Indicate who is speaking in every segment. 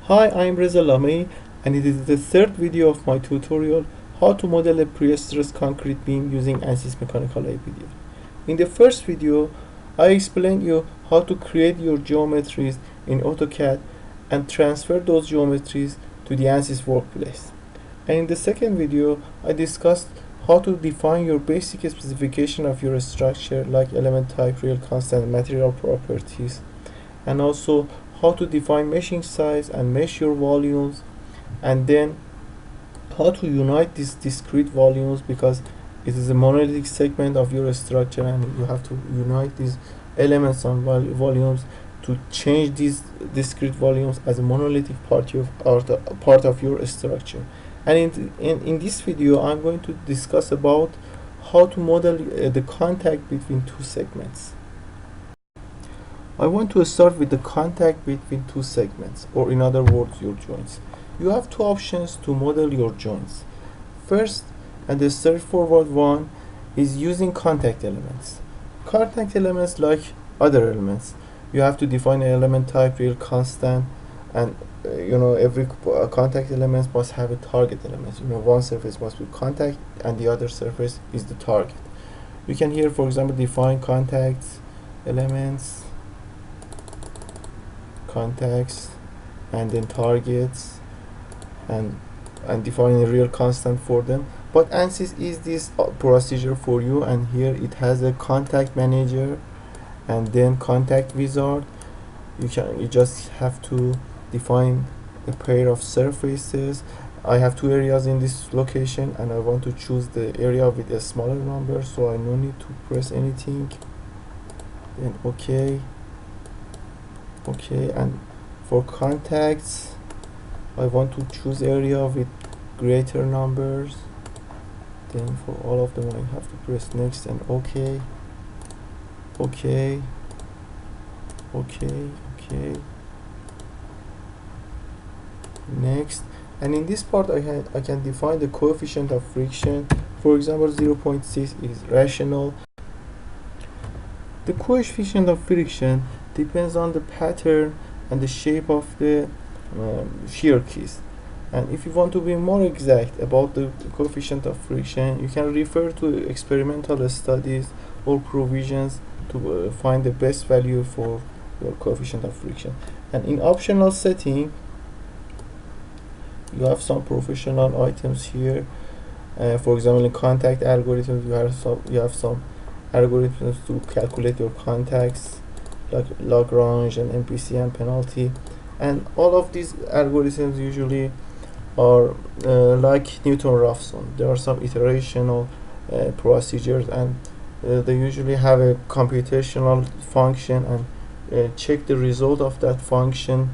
Speaker 1: Hi, I'm Reza Lamei, and it is the third video of my tutorial how to model a pre-stressed concrete beam using ANSYS Mechanical APDL. In the first video, I explained you how to create your geometries in AutoCAD and transfer those geometries to the ANSYS workplace. And in the second video, I discussed how to define your basic specification of your structure like element type, real constant, material properties, and also how to define meshing size and mesh your volumes, and then how to unite these discrete volumes because it is a monolithic segment of your structure and you have to unite these elements and volumes to change these discrete volumes as a monolithic part of your structure. And in this video I'm going to discuss about how to model the contact between two segments. I want to start with the contact between two segments, or in other words, your joints. You have two options to model your joints. First, and the straightforward one, is using contact elements. Contact elements, like other elements, you have to define an element type, real constant, and every contact element must have a target element. One surface must be contact and the other surface is the target. You can here, for example, define contacts, elements, contacts, and then targets, and define a real constant for them. But ANSYS is this procedure for you, and here it has a contact manager and then contact wizard. You just have to define a pair of surfaces. I have two areas in this location and I want to choose the area with a smaller number, so I no need to press anything. Then okay, and for contacts I want to choose area with greater numbers. Then for all of them I have to press next and okay, next. And in this part I can define the coefficient of friction. For example, 0.6 is rational. The coefficient of friction depends on the pattern and the shape of the shear keys. And if you want to be more exact about the coefficient of friction, you can refer to experimental studies or provisions to find the best value for your coefficient of friction. And in optional setting, you have some professional items here. For example, in contact algorithms, you have some algorithms to calculate your contacts, like Lagrange and MPC and penalty. And all of these algorithms usually are like Newton-Raphson. There are some iterational procedures, and they usually have a computational function and check the result of that function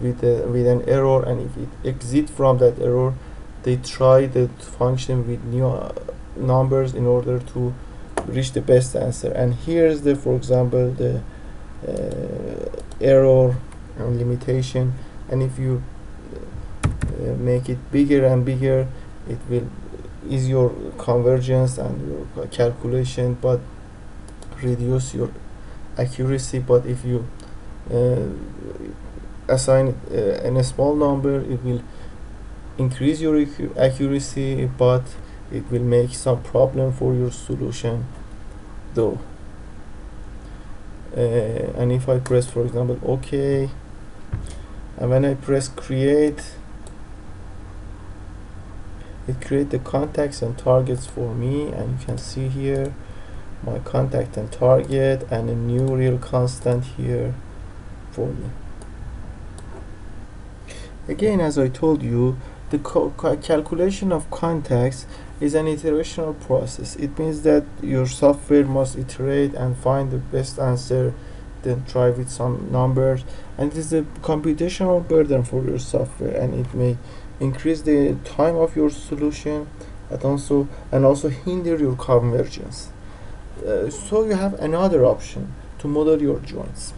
Speaker 1: with an error, and if it exits from that error, they try the function with new numbers in order to reach the best answer. And here's the, for example, the error and limitation, and if you make it bigger and bigger, it will ease your convergence and your calculation but reduce your accuracy. But if you assign in a small number, it will increase your accuracy, but it will make some problem for your solution though. And if I press, for example, OK, and when I press create, it creates the contacts and targets for me, and you can see here my contact and target and a new real constant here for me. Again, as I told you, the calculation of contacts is an iterational process. It means that your software must iterate and find the best answer, then try with some numbers, and it is a computational burden for your software, and it may increase the time of your solution and also hinder your convergence. So you have another option to model your joints,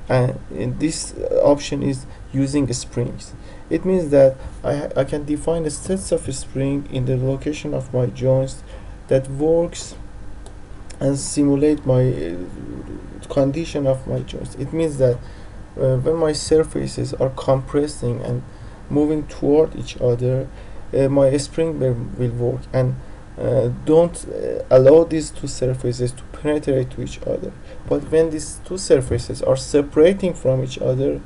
Speaker 1: and this option is using springs. It means that I can define a set of spring in the location of my joints that works and simulate my condition of my joints. It means that when my surfaces are compressing and moving toward each other, my spring will work, and don't allow these two surfaces to penetrate to each other. But when these two surfaces are separating from each other,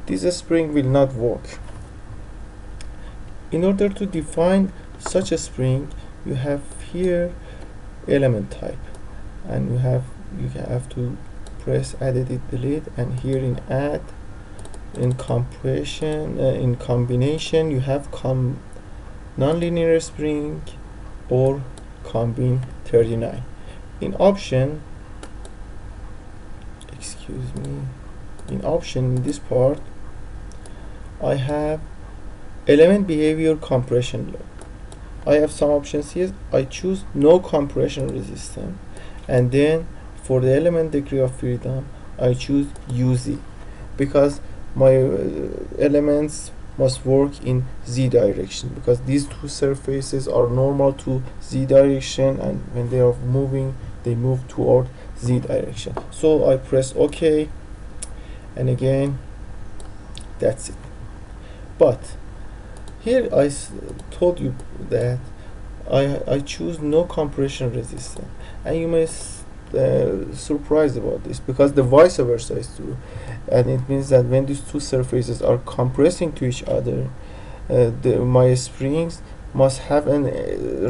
Speaker 1: this spring will not work. In order to define such a spring, you have here element type, and you have to press add edit delete, and here in add, in compression, in combination, you have nonlinear spring or combine 39. In option, excuse me, in option, in this part, I have element behavior compression load. I have some options here. I choose no compression resistance, and then for the element degree of freedom I choose UZ, because my elements must work in Z direction, because these two surfaces are normal to Z direction, and when they are moving, they move toward Z direction. So I press OK, and again, that's it. But here I told you that I choose no compression resistance, and you may surprised about this, because the vice versa is true, and it means that when these two surfaces are compressing to each other, my springs must have an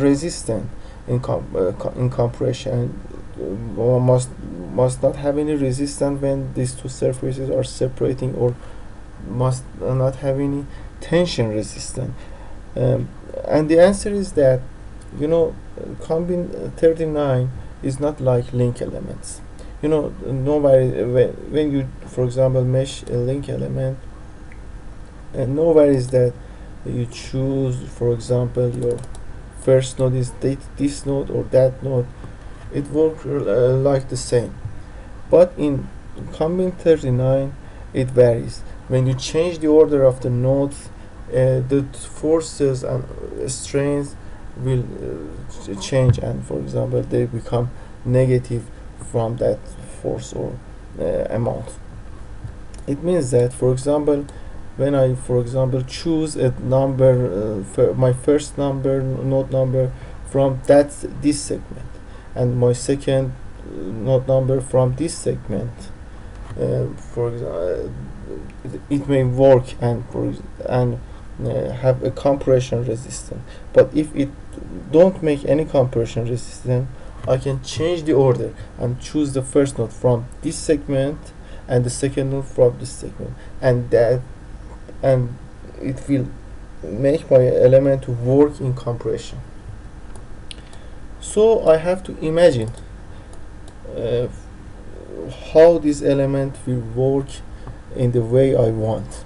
Speaker 1: resistance in compression, must not have any resistance when these two surfaces are separating, or must not have any tension resistance. And the answer is that, combine 39 is not like link elements. Nowhere when you, for example, mesh a link element, and nowhere is that you choose, for example, your first node is this node or that node. It works like the same. But in combine 39, it varies. When you change the order of the nodes, the forces and strains will change, and for example, they become negative from that force or amount. It means that, for example, when I, for example, choose a number, my first node number from this segment, and my second node number from this segment, for example, it may work and have a compression resistance. But if it don't make any compression resistance, I can change the order and choose the first node from this segment and the second node from this segment, and it will make my element to work in compression. So I have to imagine how this element will work in the way I want.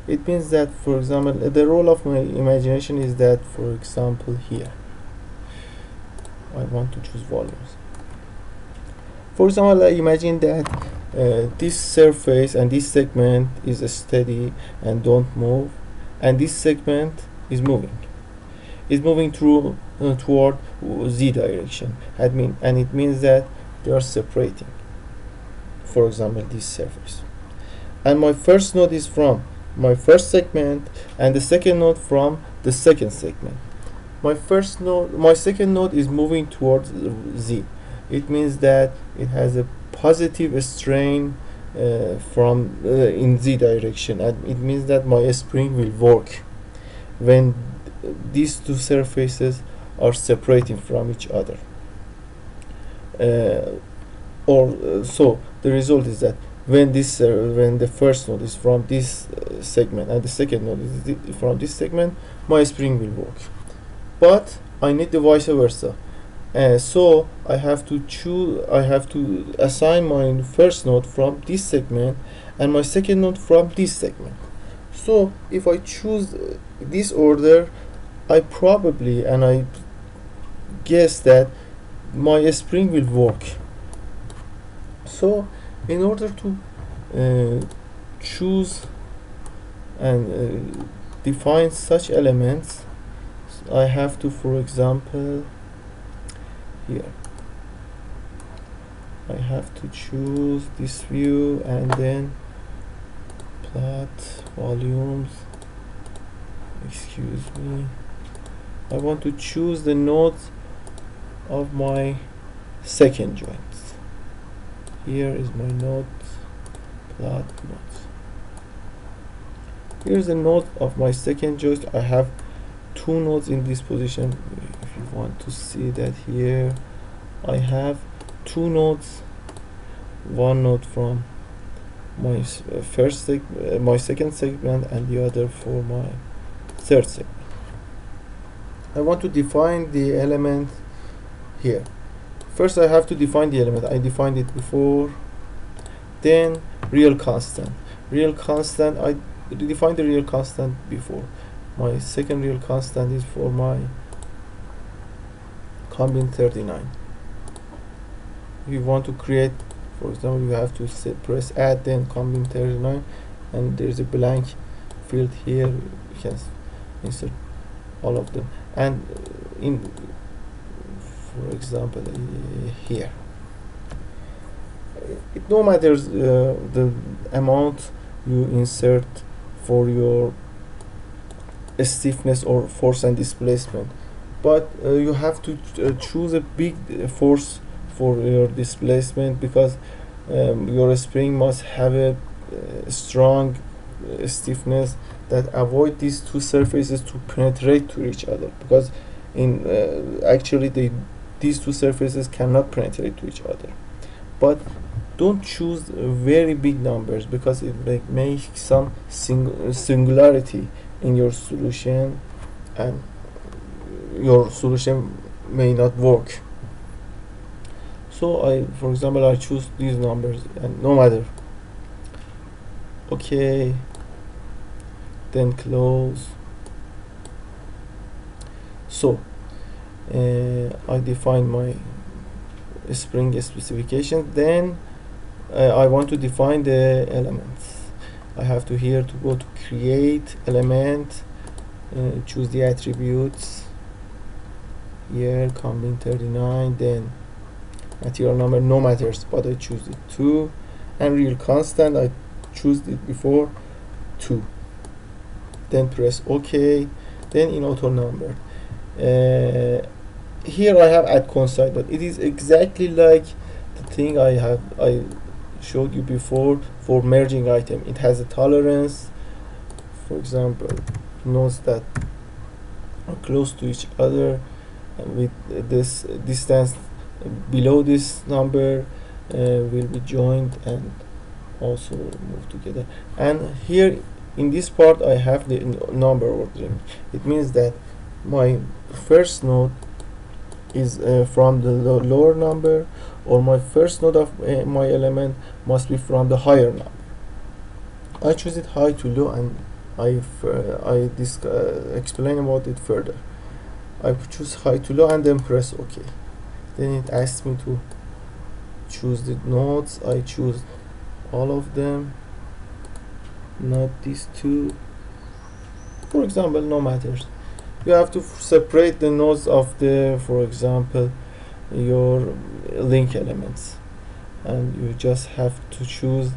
Speaker 1: It means that, for example, the role of my imagination is that, for example, here I want to choose volumes. For example, I imagine that this surface and this segment is steady and don't move, and this segment is moving. It's moving through toward Z direction. And it means that they are separating. For example, this surface. And my first node is from my first segment, and the second node from the second segment. My second node is moving towards Z. It means that it has a positive strain from in Z direction, and it means that my spring will work when these two surfaces are separating from each other. So the result is that when the first node is from this segment and the second node is from this segment, my spring will work. But I need the vice versa. So I have to assign my first node from this segment and my second node from this segment. So if I choose this order, I guess that my spring will work. So in order to choose and define such elements, I have to, for example, here I have to choose this view and then plot volumes excuse me, I want to choose the nodes of my second joint. Here is my node, plot nodes. Here's the node of my second joint. I have two nodes in this position. If you want to see that, here I have two nodes, one node from my my second segment and the other for my third segment. I want to define the element here. First I have to define the element. I defined it before. Then real constant. Real constant, I defined the real constant before. My second real constant is for my combine 39. If you want to create, for example, you have to press add, then combine 39, and there's a blank field here. You can insert all of them, and in, for example, here it no matters the amount you insert for your stiffness or force and displacement, but you have to choose a big force for your displacement, because your spring must have a strong stiffness that avoid these two surfaces to penetrate to each other, because in actually these two surfaces cannot penetrate to each other. But don't choose very big numbers, because it may make some singularity in your solution and your solution may not work. So for example, I choose these numbers, and no matter. Okay, then close. So I define my spring specification. Then I want to define the elements. I have to here to go to create element, choose the attributes here, combine 39, then material number, no matters, but I choose it 2, and real constant, I choose it before 2. Then press OK. Then in auto number, here I have add coincide, but it is exactly like the thing I showed you before for merging item. It has a tolerance. For example, nodes that are close to each other with this distance below this number will be joined and also move together. And here in this part I have the number ordering. It means that my first node is from the lower number, or my first node of my element must be from the higher number. I choose it high to low, and I explain about it further. I choose high to low and then press OK. Then it asks me to choose the nodes. I choose all of them, not these two. For example, no matters. You have to separate the nodes of the, for example, your link elements, and you just have to choose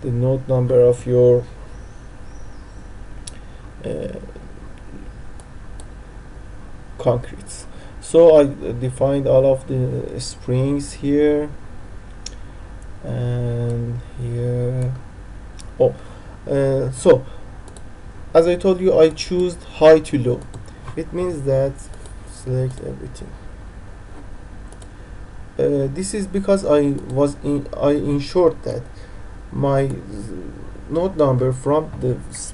Speaker 1: the node number of your concretes. So I defined all of the springs here and here. So as I told you, I choose high to low. It means that select everything. This is because I ensured that my node number from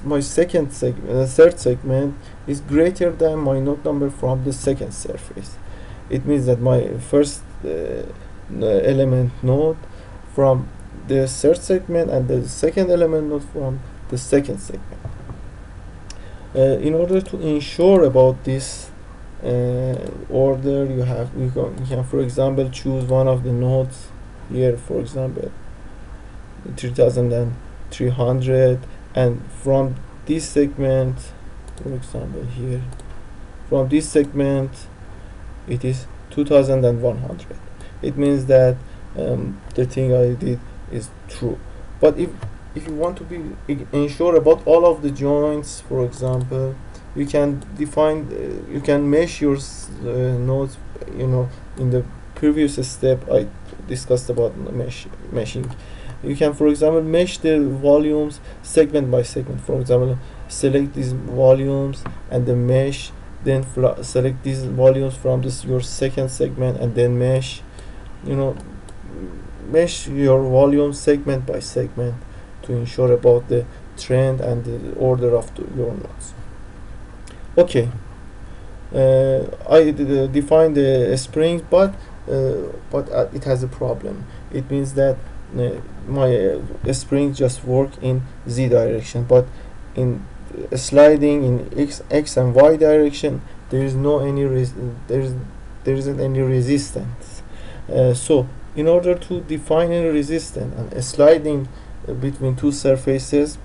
Speaker 1: my second segment, third segment, is greater than my node number from the second surface. It means that my first element node from the third segment and the second element node from the second segment. In order to ensure about this order, you can, for example, choose one of the nodes here, for example 3300, and from this segment, for example here, from this segment it is 2100. It means that the thing I did is true. But if you want to be ensure about all of the joints, for example, you can define you can mesh your nodes. In the previous step I discussed about meshing. You can, for example, mesh the volumes segment by segment. For example, select these volumes and then mesh, then select these volumes from this your second segment and then mesh. Mesh your volume segment by segment to ensure about the trend and the order of your nodes. Okay, I defined the springs, but it has a problem. It means that my springs just work in z direction, but in sliding in x and y direction there is no any there isn't any resistance. So in order to define a resistance and sliding between two surfaces,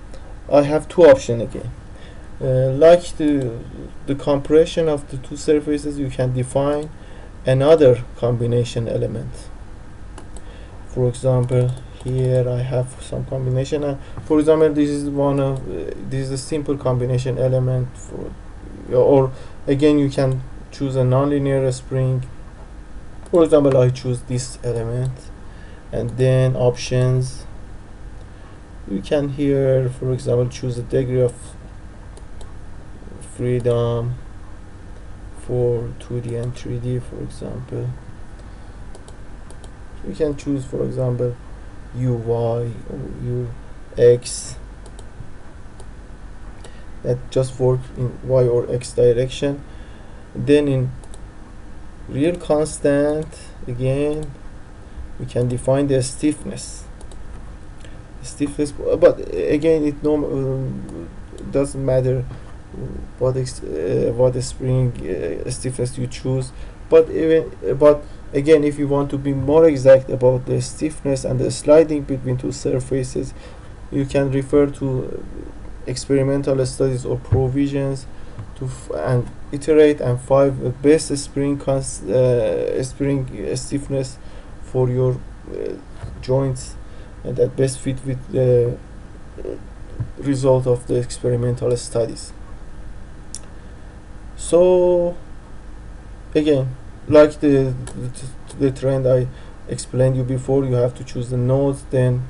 Speaker 1: I have two options again. Like the compression of the two surfaces, you can define another combination element. For example, here I have some combination, and for example this is this is a simple combination element or again you can choose a nonlinear spring. For example, I choose this element, and then options, you can here, for example, choose a degree of freedom for 2D and 3D. For example, you can choose, for example, uy or ux that just work in y or x direction. Then in real constant, again we can define the stiffness, but again it doesn't matter what spring stiffness you choose. But again, if you want to be more exact about the stiffness and the sliding between two surfaces, you can refer to experimental studies or provisions and iterate and find the best spring stiffness for your joints, and that best fit with the result of the experimental studies. So again, like the trend I explained you before, you have to choose the nodes. Then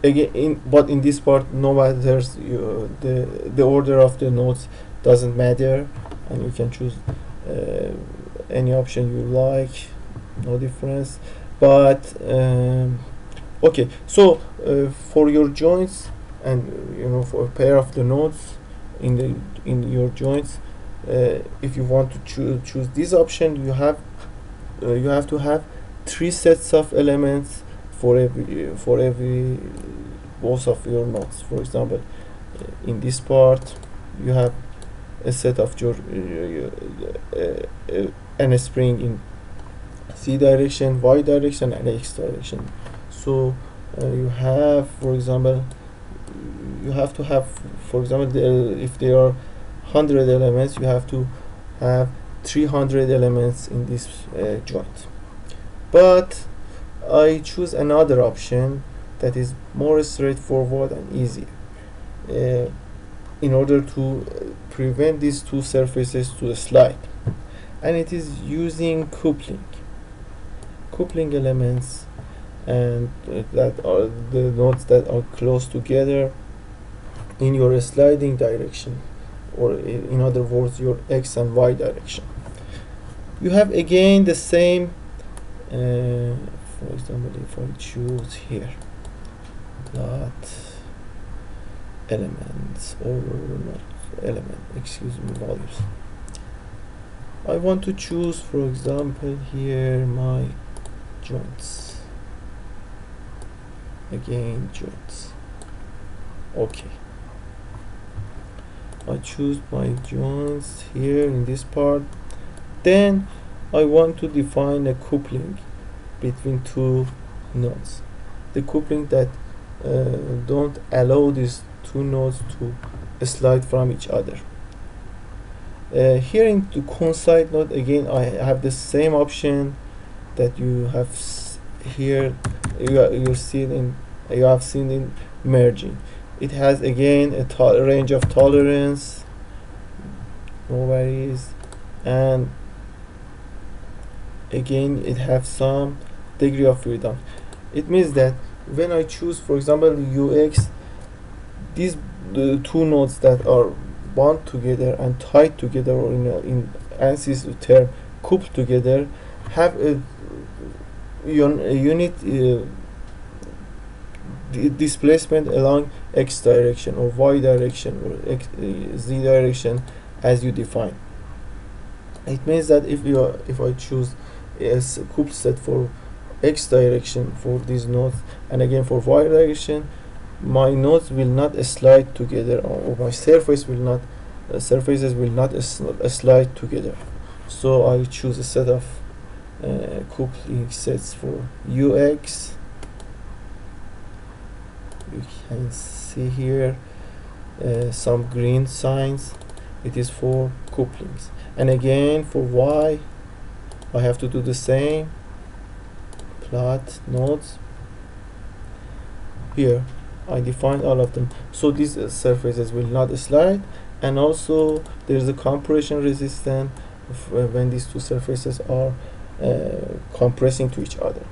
Speaker 1: again, but in this part, no matters, the order of the nodes doesn't matter, and you can choose any option you like, no difference. But okay, so for your joints, and for a pair of the nodes in your joints, if you want to choose this option, you have to have 3 sets of elements for every both of your nodes. For example, in this part you have a set of your and a spring in z direction, y direction, and x direction. So you have, for example, you have to have, for example, if there are 100 elements, you have to have 300 elements in this joint. But I choose another option that is more straightforward and easy in order to prevent these two surfaces to slide, and it is using coupling elements, and that are the nodes that are close together in your sliding direction, or in other words your x and y direction. You have again the same, for example, if I choose here dot elements, or not element, excuse me, values, I want to choose, for example, here my joints, again joints. Okay, I choose my joints here in this part. Then I want to define a coupling between two nodes, the coupling that don't allow these two nodes to slide from each other. Here in the coincide node, again I have the same option that you have here. You have seen in merging. It has again a range of tolerance no worries. And again it have some degree of freedom. It means that when I choose, for example, UX, these the two nodes that are bound together and tied together, or in ANSYS term coupled together, have a unit displacement along x direction or y direction or z direction as you define. It means that if I choose a coupled set for x direction for these nodes, and again for y direction, my nodes will not slide together, or my surface will not surfaces will not slide together. So I choose a set of coupling sets for UX. You can see here some green signs. It is for couplings. And again for Y, I have to do the same. Plot nodes. Here I define all of them, so these surfaces will not slide, and also there is a compression resistance when these two surfaces are compressing to each other.